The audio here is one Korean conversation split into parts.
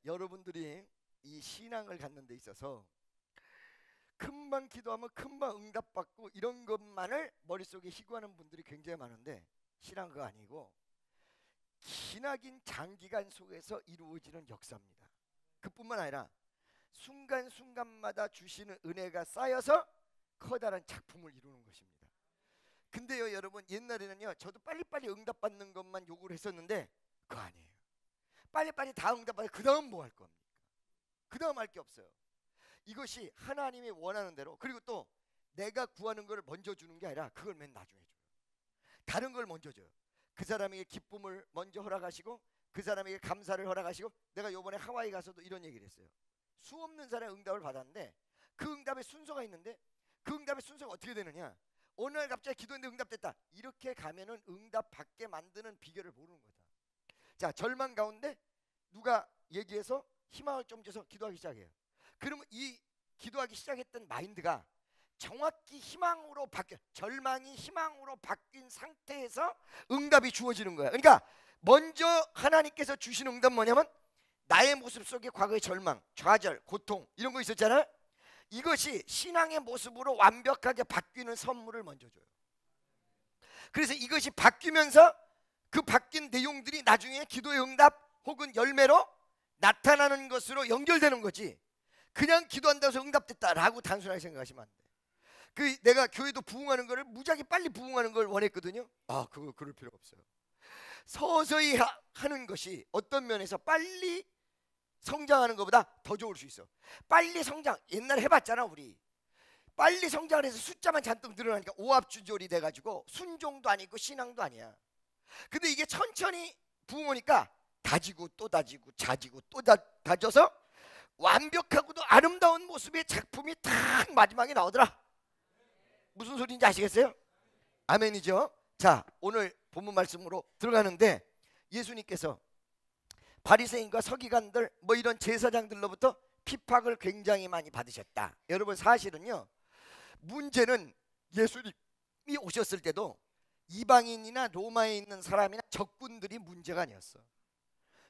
여러분들이 이 신앙을 갖는 데 있어서 금방 기도하면 금방 응답받고 이런 것만을 머릿속에 희구하는 분들이 굉장히 많은데, 신앙 그거 아니고 기나긴 장기간 속에서 이루어지는 역사입니다. 그뿐만 아니라 순간순간마다 주시는 은혜가 쌓여서 커다란 작품을 이루는 것입니다. 근데요 여러분, 옛날에는요 저도 빨리빨리 응답받는 것만 요구를 했었는데 그거 아니에요. 빨리빨리 다 응답받아 그 다음 뭐 할 겁니까? 그 다음 할 게 없어요. 이것이 하나님이 원하는 대로, 그리고 또 내가 구하는 걸 먼저 주는 게 아니라 그걸 맨 나중에 줘요. 다른 걸 먼저 줘요. 그 사람에게 기쁨을 먼저 허락하시고 그 사람에게 감사를 허락하시고, 내가 요번에 하와이 가서도 이런 얘기를 했어요. 수없는 사람의 응답을 받았는데 그 응답의 순서가 있는데, 그 응답의 순서가 어떻게 되느냐, 어느 날 갑자기 기도했는데 응답됐다, 이렇게 가면은 응답 받게 만드는 비결을 모르는 거다. 자, 절망 가운데 누가 얘기해서 희망을 좀 줘서 기도하기 시작해요. 그러면 이 기도하기 시작했던 마인드가 정확히 희망으로 바뀌어, 절망이 희망으로 바뀐 상태에서 응답이 주어지는 거야. 그러니까 먼저 하나님께서 주신 응답 뭐냐면, 나의 모습 속에 과거의 절망, 좌절, 고통 이런 거 있었잖아요. 이것이 신앙의 모습으로 완벽하게 바뀌는 선물을 먼저 줘요. 그래서 이것이 바뀌면서 그 바뀐 내용들이 나중에 기도의 응답 혹은 열매로 나타나는 것으로 연결되는 거지, 그냥 기도한다고 해서 응답됐다라고 단순하게 생각하시면 안 돼. 내가 교회도 부흥하는 거를 무지하게 빨리 부흥하는 걸 원했거든요. 그거 그럴 필요가 없어요. 서서히 하는 것이 어떤 면에서 빨리 성장하는 것보다 더 좋을 수 있어. 빨리 성장, 옛날에 해봤잖아 우리. 빨리 성장을 해서 숫자만 잔뜩 늘어나니까 오합주졸이 돼가지고 순종도 아니고 신앙도 아니야. 근데 이게 천천히 부흥하니까 다지고 또 다지고 자지고 또 다져서 완벽하고도 아름다운 모습의 작품이 딱 마지막에 나오더라. 무슨 소리인지 아시겠어요? 아멘이죠. 자, 오늘 본문 말씀으로 들어가는데, 예수님께서 바리새인과 서기관들 뭐 이런 제사장들로부터 핍박을 굉장히 많이 받으셨다. 여러분, 사실은요 문제는 예수님이 오셨을 때도 이방인이나 로마에 있는 사람이나 적군들이 문제가 아니었어.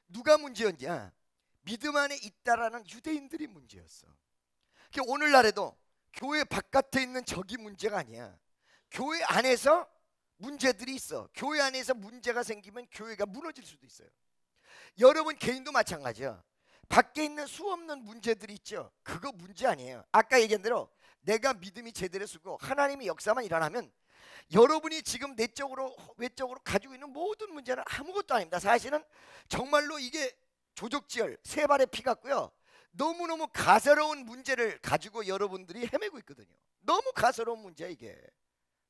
누가 문제였냐? 믿음 안에 있다라는 유대인들이 문제였어. 그러니까 오늘날에도 교회 바깥에 있는 적이 문제가 아니야. 교회 안에서 문제들이 있어. 교회 안에서 문제가 생기면 교회가 무너질 수도 있어요. 여러분 개인도 마찬가지야. 밖에 있는 수없는 문제들이 있죠. 그거 문제 아니에요. 아까 얘기한 대로 내가 믿음이 제대로 쓰고 하나님의 역사만 일어나면 여러분이 지금 내적으로 외적으로 가지고 있는 모든 문제는 아무것도 아닙니다. 사실은 정말로 이게 조족지혈 세 발의 피 같고요, 너무너무 가소로운 문제를 가지고 여러분들이 헤매고 있거든요. 너무 가소로운 문제야 이게.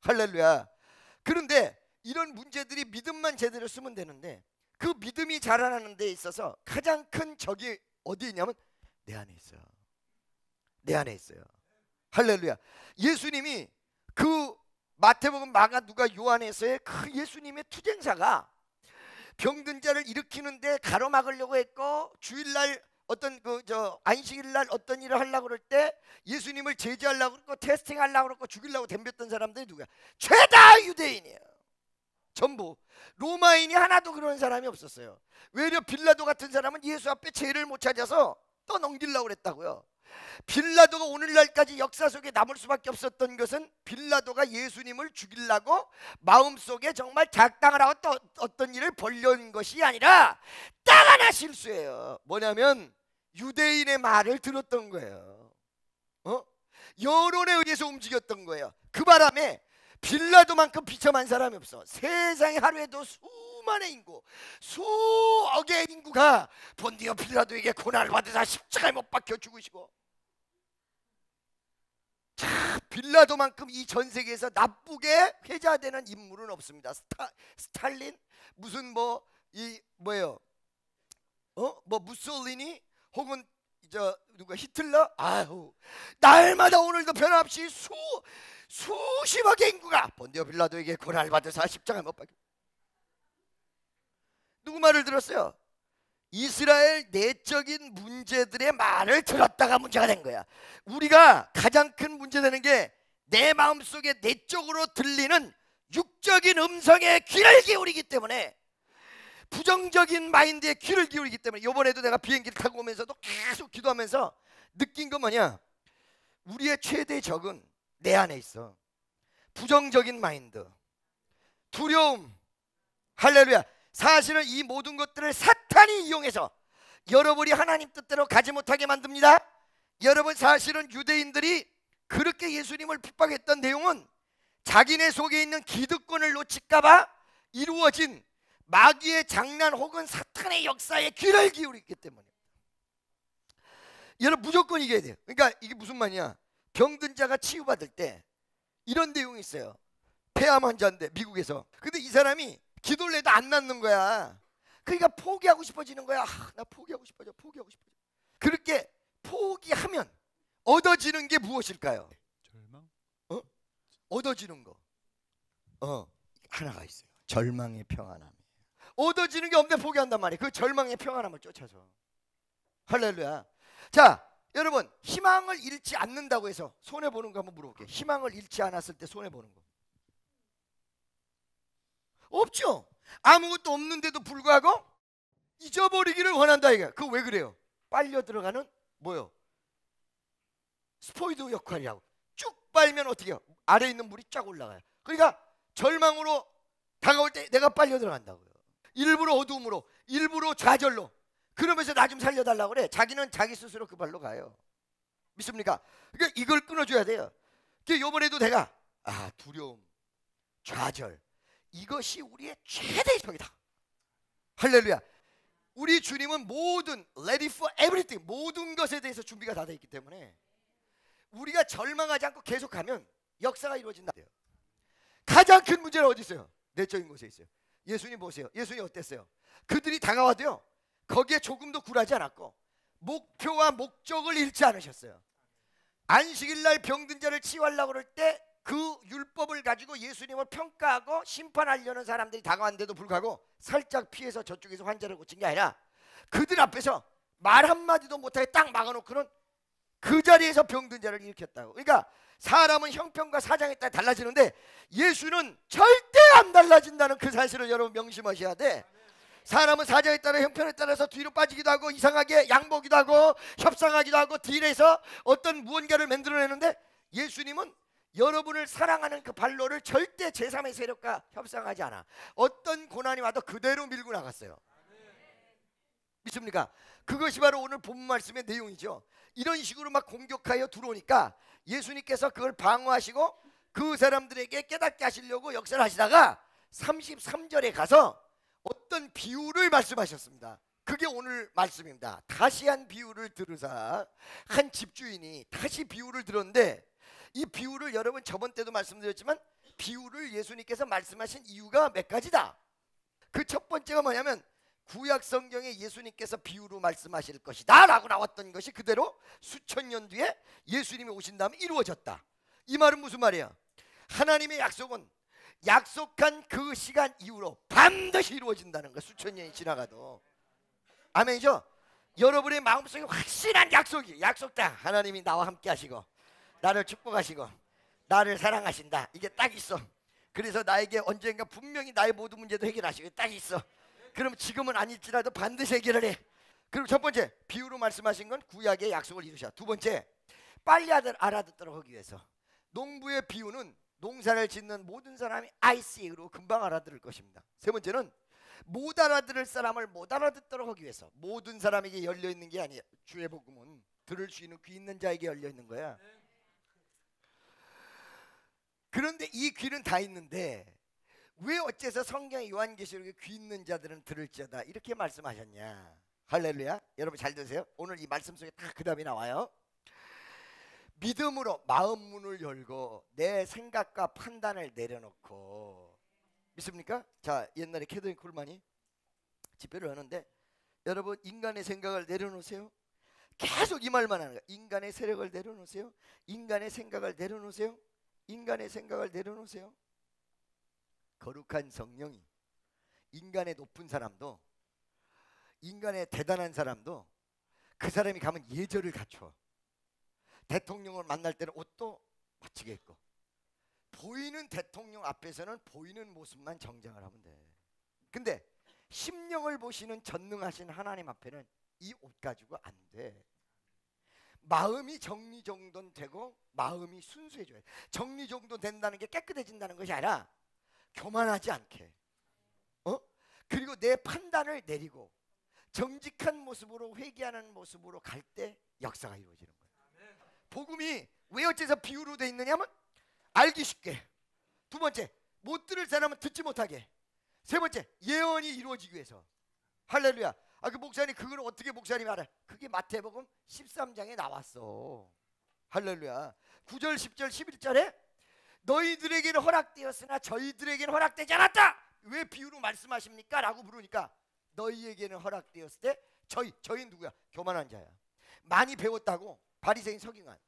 할렐루야. 그런데 이런 문제들이 믿음만 제대로 쓰면 되는데, 그 믿음이 자라나는 데 있어서 가장 큰 적이 어디에 있냐면 내 안에 있어요. 내 안에 있어요. 할렐루야. 예수님이 그 마태복음, 마가, 누가, 요한에서의 그 예수님의 투쟁사가 병든 자를 일으키는데 가로막으려고 했고, 주일날 어떤 안식일날 어떤 일을 하려고 그럴 때 예수님을 제지하려고 그랬고 테스팅하려고 그랬고 죽이려고 덤볐던 사람들이 누구야? 죄다 유대인이에요. 전부. 로마인이 하나도 그런 사람이 없었어요. 외려 빌라도 같은 사람은 예수 앞에 죄를 못 찾아서 떠넘기려고 그랬다고요. 빌라도가 오늘날까지 역사 속에 남을 수밖에 없었던 것은 빌라도가 예수님을 죽이려고 마음속에 정말 작당을 하고 또 어떤 일을 벌려는 것이 아니라 딱 하나 실수예요. 뭐냐면 유대인의 말을 들었던 거예요. 여론에 의해서 움직였던 거예요. 그 바람에 빌라도만큼 비참한 사람이 없어. 세상에 하루에도 수만의 인구, 수억의 인구가 본디오 빌라도에게 고난을 받으사 십자가에 못 박혀 죽으시고, 자, 빌라도만큼 이 전 세계에서 나쁘게 회자되는 인물은 없습니다. 스탈린, 무슨 뭐예요? 뭐 무솔리니, 혹은 누가 히틀러? 아유, 날마다 오늘도 변함없이 수십억의 인구가 본디오 빌라도에게 고난을 받으사 십자가에 못 박혀. 누구 말을 들었어요? 이스라엘 내적인 문제들의 말을 들었다가 문제가 된 거야. 우리가 가장 큰 문제 되는 게 내 마음속에 내적으로 들리는 육적인 음성에 귀를 기울이기 때문에 부정적인 마인드에 귀를 기울이기 때문에 이번에도 내가 비행기를 타고 오면서도 계속 기도하면서 느낀 건 뭐냐? 우리의 최대 적은 내 안에 있어. 부정적인 마인드, 두려움. 할렐루야. 사실은 이 모든 것들을 사탄이 이용해서 여러분이 하나님 뜻대로 가지 못하게 만듭니다. 여러분, 사실은 유대인들이 그렇게 예수님을 핍박했던 내용은 자기네 속에 있는 기득권을 놓칠까봐 이루어진 마귀의 장난 혹은 사탄의 역사에 귀를 기울이기 때문에. 여러분, 무조건 이겨야 돼요. 그러니까 이게 무슨 말이냐? 병든 자가 치유받을 때 이런 내용이 있어요. 폐암 환자인데 미국에서. 근데 이 사람이 기도를 해도 안 낫는 거야. 그러니까 포기하고 싶어지는 거야. 나 포기하고 싶어져. 그렇게 포기하면 얻어지는 게 무엇일까요? 절망? 얻어지는 거 하나가 있어요. 절망의 평안함. 얻어지는 게 없는데 포기한단 말이에요. 그 절망의 평안함을 쫓아서. 할렐루야. 자, 여러분, 희망을 잃지 않는다고 해서 손해보는 거 한번 물어볼게요. 희망을 잃지 않았을 때 손해보는 거 없죠. 아무것도 없는데도 불구하고 잊어버리기를 원한다 이게. 그거 왜 그래요? 빨려 들어가는 뭐요? 스포이드 역할이라고. 쭉 빨면 어떻게 해요? 아래에 있는 물이 쫙 올라가요. 그러니까 절망으로 다가올 때 내가 빨려 들어간다고요. 일부러 어두움으로, 일부러 좌절로. 그러면서 나 좀 살려달라고 그래. 자기는 자기 스스로 그 발로 가요. 믿습니까? 그러니까 이걸 끊어줘야 돼요. 이번에도 내가 두려움, 좌절, 이것이 우리의 최대의 적이다. 할렐루야. 우리 주님은 모든 ready for everything, 모든 것에 대해서 준비가 다 돼 있기 때문에 우리가 절망하지 않고 계속하면 역사가 이루어진다. 가장 큰 문제는 어디 있어요? 내적인 곳에 있어요. 예수님 보세요. 예수님 어땠어요? 그들이 다가와도요, 거기에 조금도 굴하지 않았고 목표와 목적을 잃지 않으셨어요. 안식일 날 병든 자를 치유하려고 그럴 때 그 율법을 가지고 예수님을 평가하고 심판하려는 사람들이 다가왔는데도 불구하고 살짝 피해서 저쪽에서 환자를 고친 게 아니라 그들 앞에서 말 한마디도 못하게 딱 막아놓고는 그 자리에서 병든 자를 일으켰다고. 그러니까 사람은 형편과 사정에 따라 달라지는데 예수는 절대 안 달라진다는 그 사실을 여러분 명심하셔야 돼. 사람은 사정에 따라 형편에 따라서 뒤로 빠지기도 하고 이상하게 양보기도 하고 협상하기도 하고 딜에서 어떤 무언가를 만들어내는데 예수님은 여러분을 사랑하는 그 발로를 절대 제3의 세력과 협상하지 않아. 어떤 고난이 와도 그대로 밀고 나갔어요. 믿습니까? 그것이 바로 오늘 본문 말씀의 내용이죠. 이런 식으로 막 공격하여 들어오니까 예수님께서 그걸 방어하시고 그 사람들에게 깨닫게 하시려고 역사를 하시다가 33절에 가서 어떤 비유를 말씀하셨습니다. 그게 오늘 말씀입니다. 다시 한 비유를 들으사. 한 집주인이 다시 비유를 들었는데 이 비유를 여러분 저번 때도 말씀드렸지만 비유를 예수님께서 말씀하신 이유가 몇 가지다. 그 첫 번째가 뭐냐면 구약 성경에 예수님께서 비유로 말씀하실 것이다 라고 나왔던 것이 그대로 수천 년 뒤에 예수님이 오신 다음에 이루어졌다. 이 말은 무슨 말이야? 하나님의 약속은 약속한 그 시간 이후로 반드시 이루어진다는 거. 수천 년이 지나가도. 아멘이죠? 여러분의 마음속에 확실한 약속이, 약속다. 하나님이 나와 함께 하시고 나를 축복하시고 나를 사랑하신다. 이게 딱 있어. 그래서 나에게 언젠가 분명히 나의 모든 문제도 해결하시고 딱 있어. 그럼 지금은 아닐지라도 반드시 해결을 해. 그럼 첫 번째 비유로 말씀하신 건 구약의 약속을 이루셔. 두 번째 빨리 알아듣도록 하기 위해서 농부의 비유는 농사를 짓는 모든 사람이 IC로 금방 알아들을 것입니다. 세 번째는 못 알아들을 사람을 못 알아듣도록 하기 위해서 모든 사람에게 열려있는 게 아니에요. 주의 복음은 들을 수 있는 귀 있는 자에게 열려있는 거야. 그런데 이 귀는 다 있는데 왜 어째서 성경 요한계시록에 귀 있는 자들은 들을지어다 이렇게 말씀하셨냐. 할렐루야. 여러분 잘 들으세요. 오늘 이 말씀 속에 다 그 답이 나와요. 믿음으로 마음 문을 열고 내 생각과 판단을 내려놓고. 믿습니까? 자, 옛날에 캐더린 쿨만이 집회를 하는데 여러분 인간의 생각을 내려놓으세요. 계속 이 말만 하는 거야. 인간의 세력을 내려놓으세요. 인간의 생각을 내려놓으세요. 인간의 생각을 내려놓으세요. 거룩한 성령이 인간의 높은 사람도 인간의 대단한 사람도 그 사람이 가면 예절을 갖춰. 대통령을 만날 때는 옷도 맞추게 입고 보이는 대통령 앞에서는 보이는 모습만 정장을 하면 돼. 근데 심령을 보시는 전능하신 하나님 앞에는 이 옷 가지고 안 돼. 마음이 정리정돈되고 마음이 순수해져야 돼. 정리정돈된다는 게 깨끗해진다는 것이 아니라 교만하지 않게, 그리고 내 판단을 내리고 정직한 모습으로 회개하는 모습으로 갈 때 역사가 이루어지는 거예요. 복음이 왜 어째서 비유로 돼 있느냐면 알기 쉽게, 두 번째 못 들을 사람은 듣지 못하게, 세 번째 예언이 이루어지기 위해서. 할렐루야. 그 목사님 그걸 어떻게 목사님이 알아요? 그게 마태복음 13장에 나왔어. 할렐루야. 9절 10절 11절에 너희들에게는 허락되었으나 저희들에게는 허락되지 않았다. 왜 비유로 말씀하십니까? 라고 물으니까 너희에게는 허락되었을 때 저희는 누구야? 교만한 자야. 많이 배웠다고 바리새인 서기관,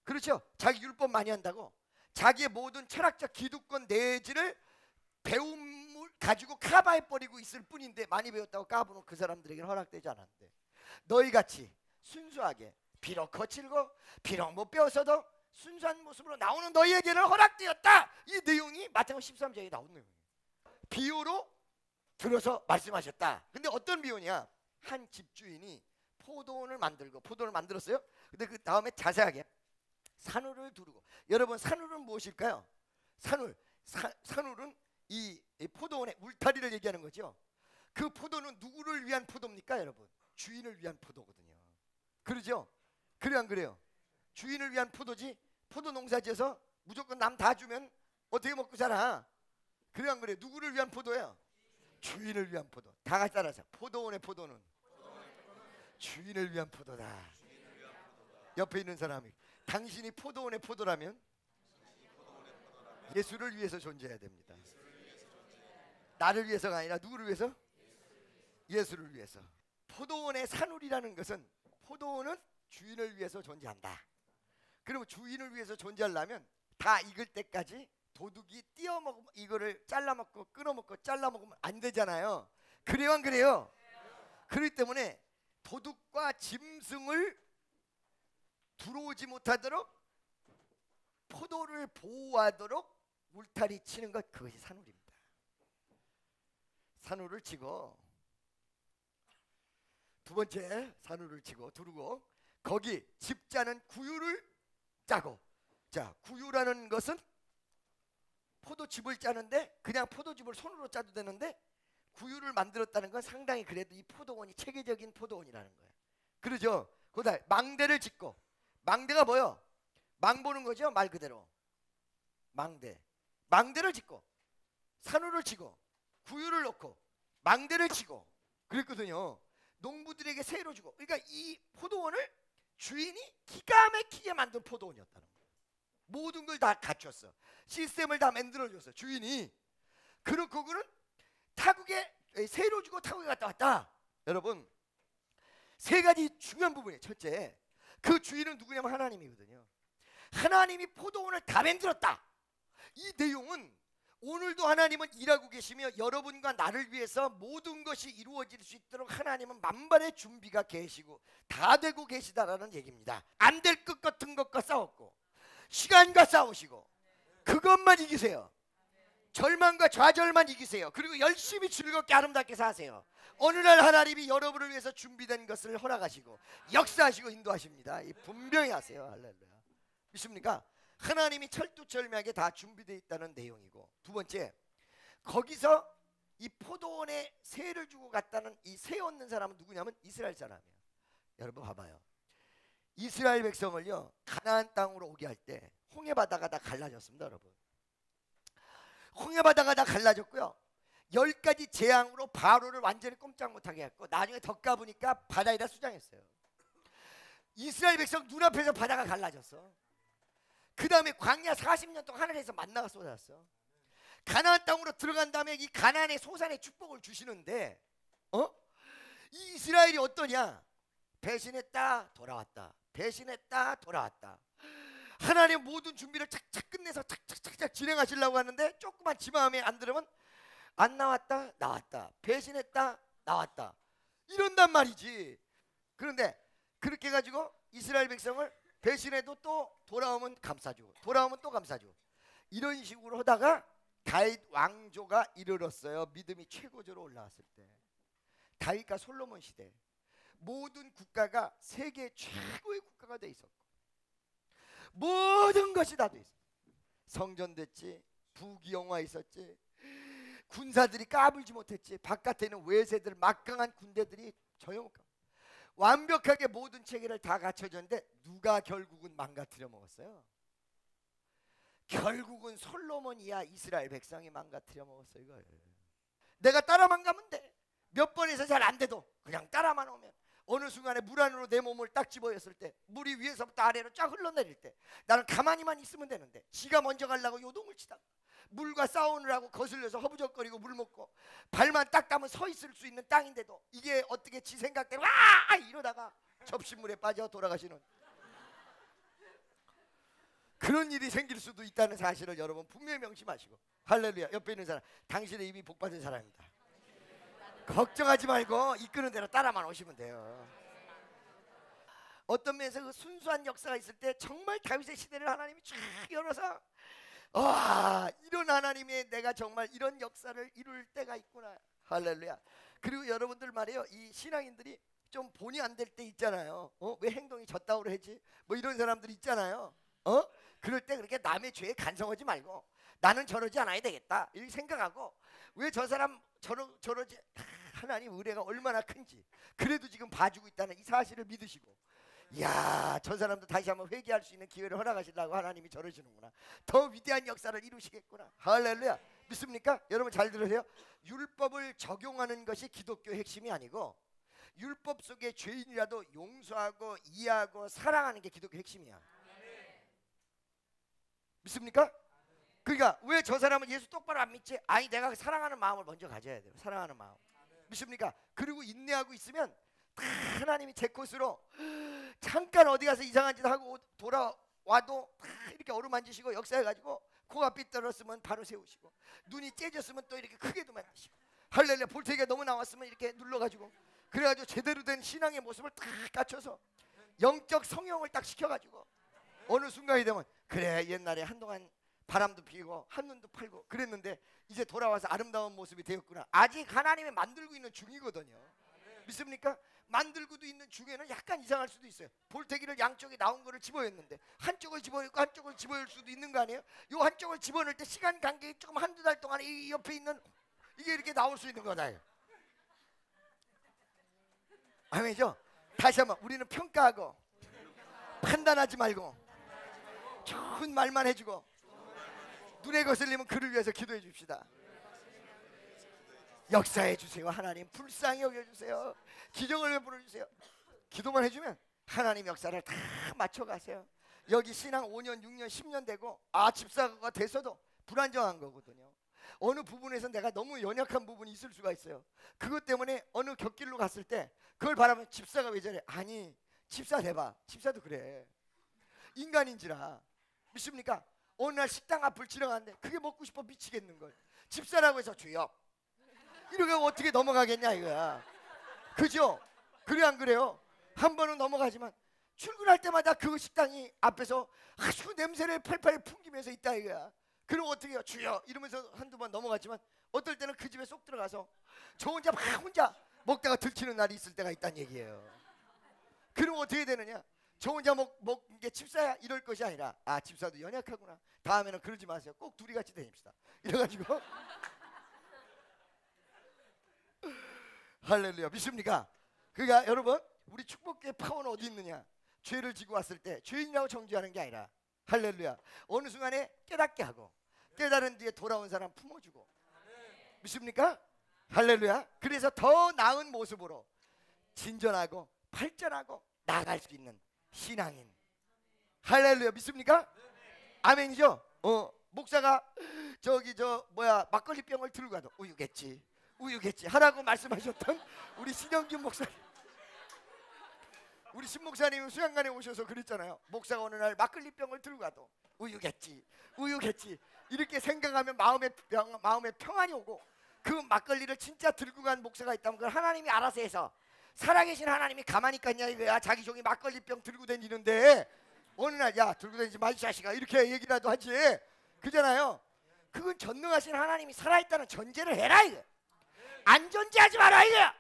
그렇죠? 자기 율법 많이 한다고 자기의 모든 철학적 기득권 내지를 배움을 가지고 카바해버리고 있을 뿐인데, 많이 배웠다고 까부는 그 사람들에게는 허락되지 않았는데, 너희같이 순수하게 비록 거칠고 비록 못 배웠어도 순수한 모습으로 나오는 너희에게는 허락되었다. 이 내용이 마태복음 13장에 나온 내용이에요. 비유로 들어서 말씀하셨다. 근데 어떤 비유냐? 한 집주인이 포도원을 만들었어요. 근데 그 다음에 자세하게 산울을 두르고. 여러분, 산울은 무엇일까요? 산울은 이 포도원의 울타리를 얘기하는 거죠. 그 포도는 누구를 위한 포도입니까, 여러분? 주인을 위한 포도거든요. 그러죠? 그래 안 그래요? 주인을 위한 포도지. 포도 농사지어서 무조건 남 다 주면 어떻게 먹고 살아? 그래 안 그래? 누구를 위한 포도예요? 주인을 위한 포도. 다 같이 따라서. 포도원의 포도는 주인을 위한 포도다. 옆에 있는 사람이, 당신이 포도원의 포도라면 예수를 위해서 존재해야 됩니다. 나를 위해서가 아니라 누구를 위해서? 예수를 위해서. 포도원의 산울이라는 것은, 포도원은 주인을 위해서 존재한다. 그러면 주인을 위해서 존재하려면 다 익을 때까지 도둑이 띄어먹으면, 이거를 잘라먹고 끊어먹고 잘라먹으면 안 되잖아요. 그래요 안 그래요? 그렇기 때문에 도둑과 짐승을 들어오지 못하도록 포도를 보호하도록 울타리 치는 것, 그것이 산울입니다. 산울을 치고, 두 번째 산울을 치고 두르고, 거기 집자는 구유를 짜고. 자, 구유라는 것은 포도즙을 짜는데, 그냥 포도즙을 손으로 짜도 되는데 구유를 만들었다는 건 상당히 그래도 이 포도원이 체계적인 포도원이라는 거예요. 그러죠? 그다음에 망대를 짓고. 망대가 뭐요? 망 보는 거죠, 말 그대로. 망대를 짓고 산울을 치고 구유를 넣고 망대를 치고 그랬거든요. 농부들에게 세로 주고. 그러니까 이 포도원을 주인이 기가 막히게 만든 포도원이었다는 거예요. 모든 걸 다 갖췄어. 시스템을 다 만들어줬어, 주인이. 그렇고 그는 타국에 세로 주고 타국에 갔다 왔다. 여러분, 세 가지 중요한 부분이에요. 첫째, 그 주인은 누구냐면 하나님이거든요. 하나님이 포도원을 다 만들었다. 이 내용은 오늘도 하나님은 일하고 계시며 여러분과 나를 위해서 모든 것이 이루어질 수 있도록 하나님은 만반의 준비가 계시고 다 되고 계시다라는 얘기입니다. 안 될 것 같은 것과 싸웠고 시간과 싸우시고 그것만 이기세요. 절망과 좌절만 이기세요. 그리고 열심히 즐겁게 아름답게 사세요. 어느 날 하나님이 여러분을 위해서 준비된 것을 허락하시고 역사하시고 인도하십니다. 분명히 하세요. 할렐루야. 믿습니까? 하나님이 철두철미하게 다 준비되어 있다는 내용이고, 두 번째, 거기서 이 포도원에 세를 주고 갔다는 이 세 얻는 사람은 누구냐면 이스라엘 사람이에요. 여러분 봐봐요. 이스라엘 백성을요, 가나안 땅으로 오게 할 때 홍해바다가 다 갈라졌습니다. 여러분, 홍해바다가 다 갈라졌고요, 10가지 재앙으로 바로를 완전히 꼼짝 못하게 했고, 나중에 더 까보니까 바다에다 수장했어요. 이스라엘 백성 눈앞에서 바다가 갈라졌어. 그 다음에 광야 40년 동안 하늘에서 만나가 쏟았어. 가나안 땅으로 들어간 다음에 이 가나안의 소산의 축복을 주시는데, 이 이스라엘이 어떠냐? 배신했다 돌아왔다, 배신했다 돌아왔다. 하나님 모든 준비를 착착 끝내서 착착착착 진행하시려고 하는데 조그만 지 마음에 안 들으면 안 나왔다 나왔다, 배신했다 나왔다, 이런단 말이지. 그런데 그렇게 해가지고 이스라엘 백성을 배신해도 또 돌아오면 감싸주고 돌아오면 또 감싸주고 이런 식으로 하다가 다윗 왕조가 이르렀어요. 믿음이 최고조로 올라왔을 때. 다윗과 솔로몬 시대 모든 국가가 세계 최고의 국가가 돼 있었고 모든 것이 다 돼 있었어. 성전 됐지, 부귀영화 있었지, 군사들이 까불지 못했지, 바깥에는 외세들 막강한 군대들이 저용감 완벽하게 모든 체계를 다 갖춰졌는데 누가 결국은 망가뜨려 먹었어요? 결국은 솔로몬이야 이스라엘 백성이 망가뜨려 먹었어. 이걸 내가 따라만 가면 돼. 몇 번에서 잘 안 돼도 그냥 따라만 오면 어느 순간에 물 안으로 내 몸을 딱 집어였을 때 물이 위에서부터 아래로 쫙 흘러내릴 때 나는 가만히만 있으면 되는데 지가 먼저 가려고 요동을 치다가 물과 싸우느라고 거슬려서 허부적거리고 물 먹고 발만 딱 따면 서 있을 수 있는 땅인데도 이게 어떻게 지 생각대로 와 이러다가 접시물에 빠져 돌아가시는 그런 일이 생길 수도 있다는 사실을 여러분 분명히 명심하시고. 할렐루야. 옆에 있는 사람, 당신의 입이 복받은 사람입니다. 걱정하지 말고 이끄는 대로 따라만 오시면 돼요. 어떤 면에서 그 순수한 역사가 있을 때 정말 다윗의 시대를 하나님이 쫙 열어서 와 이런 하나님의 내가 정말 이런 역사를 이룰 때가 있구나. 할렐루야. 그리고 여러분들 말이에요, 이 신앙인들이 좀 본의 안 될 때 있잖아요. 왜 행동이 저따구로 했지? 뭐 이런 사람들이 있잖아요. 그럴 때 그렇게 남의 죄에 간성하지 말고 나는 저러지 않아야 되겠다 이렇게 생각하고 왜 저 사람 저러지 하나님 의뢰가 얼마나 큰지 그래도 지금 봐주고 있다는 이 사실을 믿으시고 이야 저 사람도 다시 한번 회개할 수 있는 기회를 허락하시려고 하나님이 저러시는구나. 더 위대한 역사를 이루시겠구나. 할렐루야. 믿습니까? 여러분 잘 들으세요. 율법을 적용하는 것이 기독교의 핵심이 아니고 율법 속의 죄인이라도 용서하고 이해하고 사랑하는 게 기독교의 핵심이야. 믿습니까? 그러니까 왜 저 사람은 예수 똑바로 안 믿지? 아니 내가 사랑하는 마음을 먼저 가져야 돼요. 사랑하는 마음. 믿습니까? 그리고 인내하고 있으면 하나님이 제 것으로 잠깐 어디 가서 이상한 짓 하고 돌아와도 이렇게 어루만지시고 역사해가지고 코가 삐뚤었으면 바로 세우시고 눈이 째졌으면 또 이렇게 크게도 만드시고 할렐루야. 볼테기가 너무 나왔으면 이렇게 눌러가지고 그래가지고 제대로 된 신앙의 모습을 딱 갖춰서 영적 성형을 딱 시켜가지고 어느 순간이 되면 그래 옛날에 한동안 바람도 피고 한눈도 팔고 그랬는데 이제 돌아와서 아름다운 모습이 되었구나. 아직 하나님이 만들고 있는 중이거든요. 믿습니까? 만들고도 있는 중에는 약간 이상할 수도 있어요. 볼테기를 양쪽에 나온 거를 집어였는데 한쪽을 집어였고 한쪽을 집어열 수도 있는 거 아니에요? 요 한쪽을 집어넣을 때 시간 간격이 조금 한두 달 동안 이 옆에 있는 이게 이렇게 나올 수 있는 거다. 아멘이죠? 다시 한번 우리는 평가하고 판단하지 말고 좋은 말만 해주고 눈에 거슬리면 그를 위해서 기도해 줍시다. 역사해 주세요. 하나님 불쌍히 여겨주세요. 기적을 베풀어 주세요. 기도만 해주면 하나님 역사를 다 맞춰가세요. 여기 신앙 5년 6년 10년 되고 집사가 돼서도 불안정한 거거든요. 어느 부분에서 내가 너무 연약한 부분이 있을 수가 있어요. 그것 때문에 어느 곁길로 갔을 때 그걸 바라면 집사가 왜 저래? 아니 집사 돼봐. 집사도 그래. 인간인지라. 믿습니까? 어느 날 식당 앞을 지나갔는데 그게 먹고 싶어 미치겠는 걸 집사라고 해서 주여 이렇게 어떻게 넘어가겠냐 이거야. 그죠? 그래 안 그래요? 한 번은 넘어가지만 출근할 때마다 그 식당이 앞에서 아주 냄새를 팔팔 풍기면서 있다 이거야. 그럼 어떻게 해요? 주여 이러면서 한두 번 넘어갔지만 어떨 때는 그 집에 쏙 들어가서 저 혼자 막 혼자 먹다가 들키는 날이 있을 때가 있다는 얘기예요. 그럼 어떻게 되느냐? 저 혼자 먹는 게 집사야 이럴 것이 아니라 집사도 연약하구나. 다음에는 그러지 마세요. 꼭 둘이 같이 다닙시다. 이래가지고 할렐루야. 믿습니까? 그러니까 여러분 우리 축복교회 파워는 어디 있느냐? 죄를 지고 왔을 때 죄인이라고 정죄하는 게 아니라 할렐루야 어느 순간에 깨닫게 하고 깨달은 뒤에 돌아온 사람 품어주고 믿습니까? 할렐루야. 그래서 더 나은 모습으로 진전하고 발전하고 나아갈 수 있는 신앙인. 할렐루야. 믿습니까? 아멘이죠? 목사가 막걸리 병을 들고 가도 우유겠지 하라고 말씀하셨던 우리 신영균 목사님. 우리 신 목사님이 수양관에 오셔서 그랬잖아요. 목사가 어느 날 막걸리 병을 들고 가도 우유겠지 이렇게 생각하면 마음에 평안이 오고 그 막걸리를 진짜 들고 간 목사가 있다면 그걸 하나님이 알아서 해서 살아계신 하나님이 가만히 있겠냐 이거야. 자기 종이 막걸리병 들고 다니는데 어느 날 야 들고 다니지 마 이 자식아 이렇게 얘기라도 하지. 그잖아요. 그건 전능하신 하나님이 살아있다는 전제를 해라 이거. 안 존재하지 마라 이거.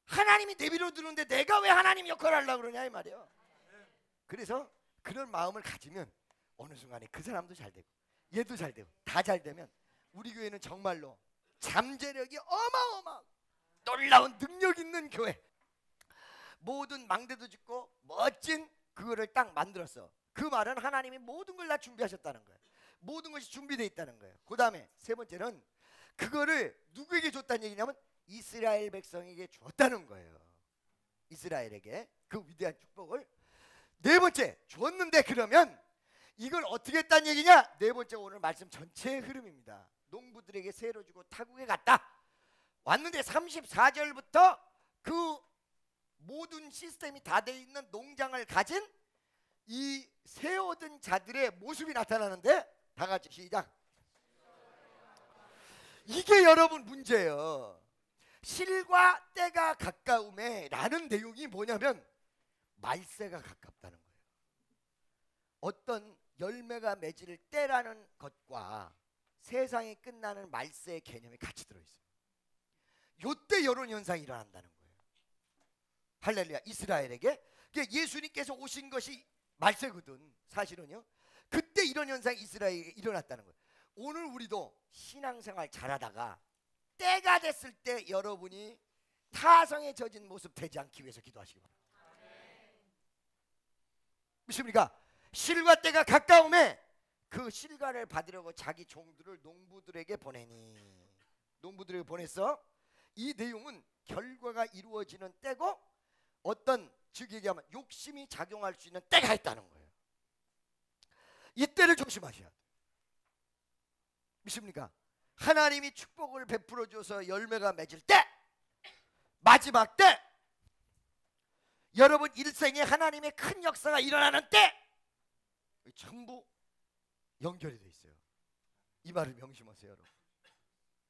하나님이 내비로 드는데 내가 왜 하나님 역할을 하려고 그러냐 이 말이에요. 그래서 그런 마음을 가지면 어느 순간에 그 사람도 잘 되고 얘도 잘 되고 다 잘 되면 우리 교회는 정말로 잠재력이 어마어마하고 놀라운 능력 있는 교회, 모든 망대도 짓고 멋진 그거를 딱 만들었어. 그 말은 하나님이 모든 걸 다 준비하셨다는 거예요. 모든 것이 준비되어 있다는 거예요. 그 다음에 세 번째는 그거를 누구에게 줬다는 얘기냐면 이스라엘 백성에게 줬다는 거예요. 이스라엘에게 그 위대한 축복을. 네 번째, 줬는데 그러면 이걸 어떻게 했다는 얘기냐? 네 번째 오늘 말씀 전체의 흐름입니다. 농부들에게 세로 주고 타국에 갔다. 왔는데 34절부터 그 모든 시스템이 다 돼 있는 농장을 가진 이 새 얻은 자들의 모습이 나타나는데 다 같이 시작. 이게 여러분 문제예요. 실과 때가 가까움에 라는 내용이 뭐냐면 말세가 가깝다는 거예요. 어떤 열매가 맺을 때라는 것과 세상이 끝나는 말세의 개념이 같이 들어있어요. 요때 이런 현상이 일어난다는 거예요. 할렐루야. 이스라엘에게 예수님께서 오신 것이 말세거든. 사실은요. 그때 이런 현상이 이스라엘에게 일어났다는 거예요. 오늘 우리도 신앙생활 잘하다가 때가 됐을 때 여러분이 타성에 젖은 모습 되지 않기 위해서 기도하시기 바랍니다. 믿습니까? 실과 때가 가까움에 그 실과를 받으려고 자기 종들을 농부들에게 보내니. 농부들에게 보냈어. 이 내용은 결과가 이루어지는 때고 어떤 즉 얘기하면 욕심이 작용할 수 있는 때가 있다는 거예요. 이 때를 조심하셔야 돼요. 믿습니까? 하나님이 축복을 베풀어 줘서 열매가 맺을 때, 마지막 때, 여러분 일생에 하나님의 큰 역사가 일어나는 때 전부 연결이 돼 있어요. 이 말을 명심하세요, 여러분.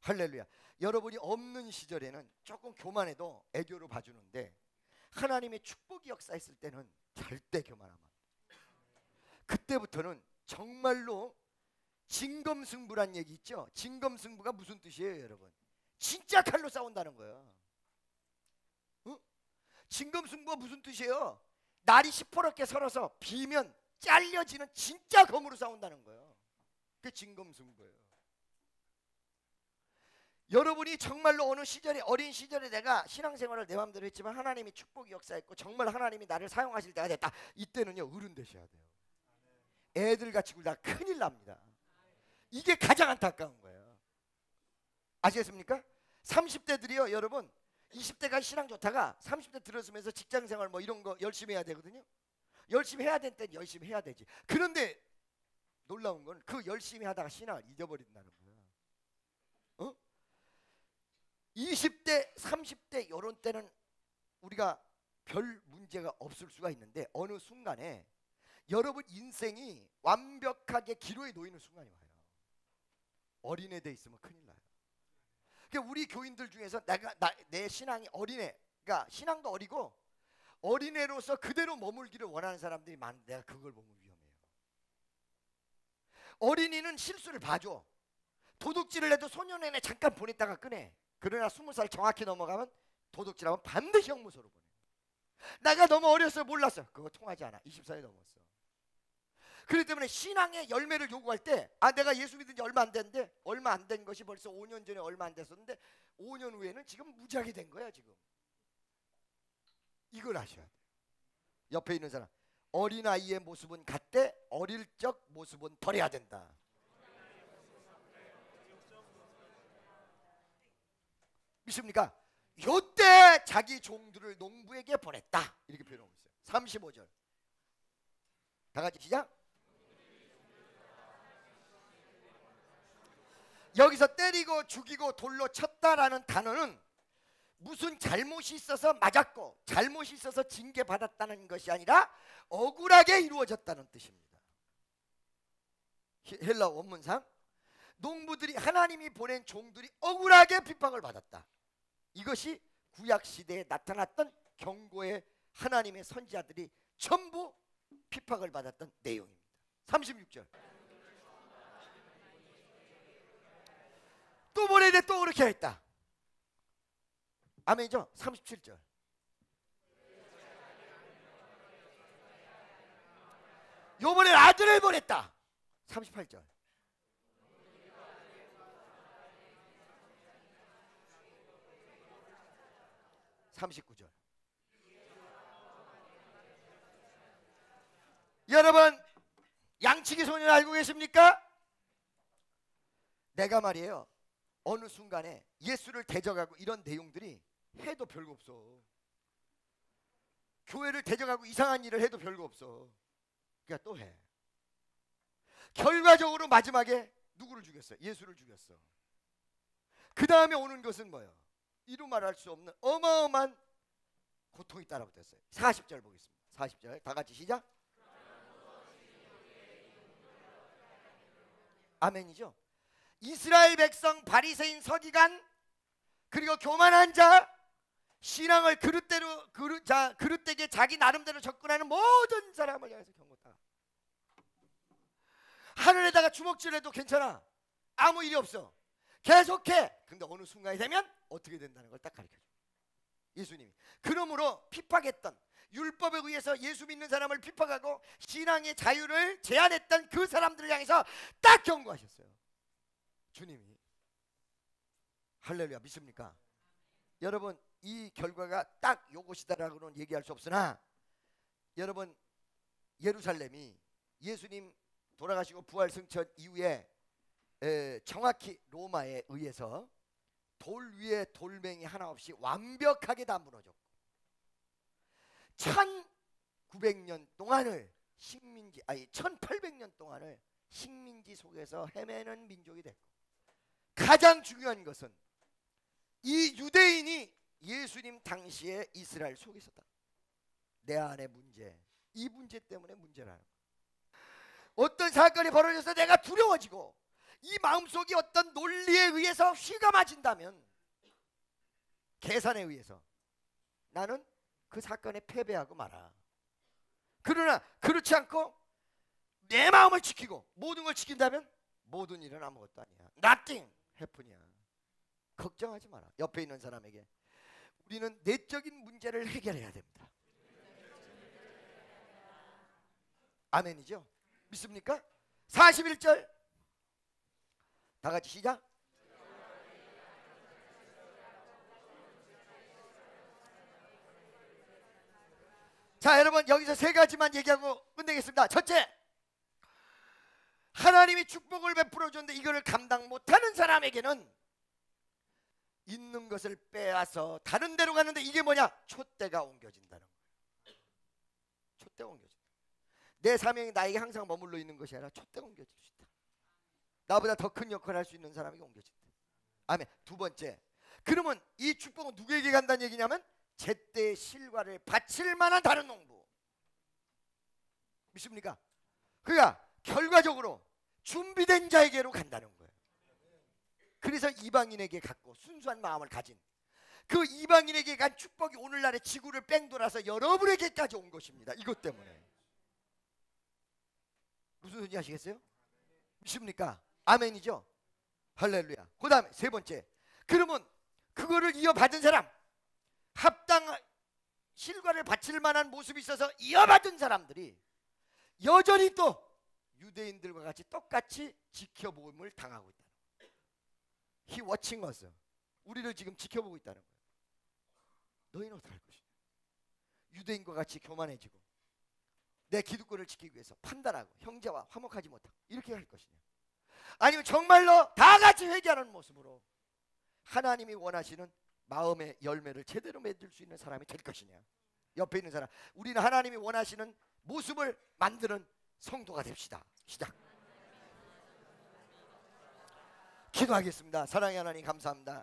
할렐루야. 여러분이 없는 시절에는 조금 교만해도 애교로 봐주는데 하나님의 축복이 역사했을 때는 절대 교만하면 안 돼요. 그때부터는 정말로 진검승부란 얘기 있죠. 진검승부가 무슨 뜻이에요, 여러분? 진짜 칼로 싸운다는 거예요. 어? 진검승부가 무슨 뜻이에요? 날이 시퍼렇게 설어서 비면 잘려지는 진짜 검으로 싸운다는 거예요. 그게 진검승부예요. 여러분이 정말로 어느 시절에, 어린 시절에 내가 신앙생활을 내 마음대로 했지만 하나님이 축복이 역사했고 정말 하나님이 나를 사용하실 때가 됐다. 이때는요 어른 되셔야 돼요. 애들같이 굴다 큰일 납니다. 이게 가장 안타까운 거예요. 아시겠습니까? 30대들이요 여러분 20대가 신앙 좋다가 30대 들어서면서 직장생활 뭐 이런 거 열심히 해야 되거든요. 열심히 해야 될 땐 열심히 해야 되지. 그런데 놀라운 건 그 열심히 하다가 신앙을 잊어버린다는 거예요. 어? 20대 30대 이런 때는 우리가 별 문제가 없을 수가 있는데 어느 순간에 여러분 인생이 완벽하게 기로에 놓이는 순간이 와요. 어린애 돼 있으면 큰일 나요. 그러니까 우리 교인들 중에서 내 신앙이 어린애, 그러니까 신앙도 어리고 어린애로서 그대로 머물기를 원하는 사람들이 많은데 내가 그걸 보면 위험해요. 어린이는 실수를 봐줘. 도둑질을 해도 소년원에 잠깐 보냈다가 꺼내. 그러나 20살 정확히 넘어가면 도둑질하면 반드시 형무소로 보내. 내가 너무 어려서 몰랐어. 그거 통하지 않아. 20살이 넘었어. 그렇기 때문에 신앙의 열매를 요구할 때 내가 예수 믿은 지 얼마 안 됐는데 얼마 안 된 것이 벌써 5년 전에 얼마 안 됐었는데 5년 후에는 지금 무지하게 된 거야 지금. 이걸 아셔야 돼요. 옆에 있는 사람 어린아이의 모습은 같되 어릴 적 모습은 버려야 된다. 믿습니까? 요때 자기 종들을 농부에게 보냈다 이렇게 표현하고 있어요. 35절 다 같이 시작. 여기서 때리고 죽이고 돌로 쳤다라는 단어는 무슨 잘못이 있어서 맞았고 잘못이 있어서 징계받았다는 것이 아니라 억울하게 이루어졌다는 뜻입니다. 헬라 원문상 농부들이 하나님이 보낸 종들이 억울하게 핍박을 받았다. 이것이 구약시대에 나타났던 경고의 하나님의 선지자들이 전부 핍박을 받았던 내용입니다. 36절 또 그렇게 했다. 아멘이죠? 37절. 요번에 아들을 보냈다. 38절. (39절) 여러분, 양치기 소년 알고 계십니까? 내가 말이에요, 어느 순간에 예수를 대적하고 이런 내용들이 해도 별거 없어. 교회를 대적하고 이상한 일을 해도 별거 없어. 그러니까 또 해. 결과적으로 마지막에 누구를 죽였어? 예수를 죽였어. 그 다음에 오는 것은 뭐예요? 이루 말할 수 없는 어마어마한 고통이 따라붙었어요. 40절 보겠습니다. 40절 다 같이 시작. 아멘이죠. 이스라엘 백성, 바리새인, 서기관, 그리고 교만한 자, 신앙을 그릇되게 자기 나름대로 접근하는 모든 사람을 향해서 경고다. 하늘에다가 주먹질해도 괜찮아. 아무 일이 없어. 계속해. 근데 어느 순간이 되면 어떻게 된다는 걸 딱 가르쳐줘. 예수님이. 그러므로 핍박했던, 율법에 의해서 예수 믿는 사람을 핍박하고 신앙의 자유를 제한했던 그 사람들을 향해서 딱 경고하셨어요. 주님이. 할렐루야. 믿습니까? 여러분, 이 결과가 딱 요것이다라고는 얘기할 수 없으나, 여러분, 예루살렘이 예수님 돌아가시고 부활 승천 이후에 정확히 로마에 의해서 돌 위에 돌멩이 하나 없이 완벽하게 다 무너졌고 1900년 동안을 1800년 동안을 식민지 속에서 헤매는 민족이 됐고, 가장 중요한 것은 이 유대인이 예수님 당시에 이스라엘 속에 있었다. 내 안의 문제, 이 문제 때문에 문제라는 거예요. 어떤 사건이 벌어져서 내가 두려워지고 이 마음속이 어떤 논리에 의해서 휘감아진다면, 계산에 의해서 나는 그 사건에 패배하고 말아. 그러나 그렇지 않고 내 마음을 지키고 모든 걸 지킨다면 모든 일은 아무것도 아니야. Nothing happen이야. 걱정하지 마라. 옆에 있는 사람에게 우리는 내적인 문제를 해결해야 됩니다. 아멘이죠? 믿습니까? 41절 다 같이 시작. 자, 여러분, 여기서 세 가지만 얘기하고 끝내겠습니다. 첫째, 하나님이 축복을 베풀어 줬는데 이거를 감당 못하는 사람에게는 있는 것을 빼앗아 다른 데로 가는데, 이게 뭐냐? 촛대가 옮겨진다는 거예요. 촛대가 옮겨진다. 내 사명이 나에게 항상 머물러 있는 것이 아니라 촛대가 옮겨질 수 있다. 나보다 더 큰 역할을 할 수 있는 사람에게 옮겨진다. 아멘. 두 번째, 그러면 이 축복은 누구에게 간다는 얘기냐면 제때 실과를 바칠 만한 다른 농부. 믿습니까? 그러니까 결과적으로 준비된 자에게로 간다는 거예요. 그래서 이방인에게 갖고 순수한 마음을 가진 그 이방인에게 간 축복이 오늘날의 지구를 뺑 돌아서 여러분에게까지 온 것입니다. 이것 때문에. 무슨 소리인지 아시겠어요? 믿습니까? 아멘이죠? 할렐루야. 그 다음에 세 번째, 그러면 그거를 이어받은 사람, 합당한 실과를 바칠 만한 모습이 있어서 이어받은 사람들이 여전히 또 유대인들과 같이 똑같이 지켜보임을 당하고 있다는 거예요. He watching us. 우리를 지금 지켜보고 있다는 거예요. 너희는 어떻게 할 것이냐? 유대인과 같이 교만해지고 내 기득권을 지키기 위해서 판단하고 형제와 화목하지 못하고 이렇게 할 것이냐? 아니면 정말로 다 같이 회개하는 모습으로 하나님이 원하시는 마음의 열매를 제대로 맺을 수 있는 사람이 될 것이냐? 옆에 있는 사람, 우리는 하나님이 원하시는 모습을 만드는 성도가 됩시다. 시작. 기도하겠습니다. 사랑의 하나님, 감사합니다.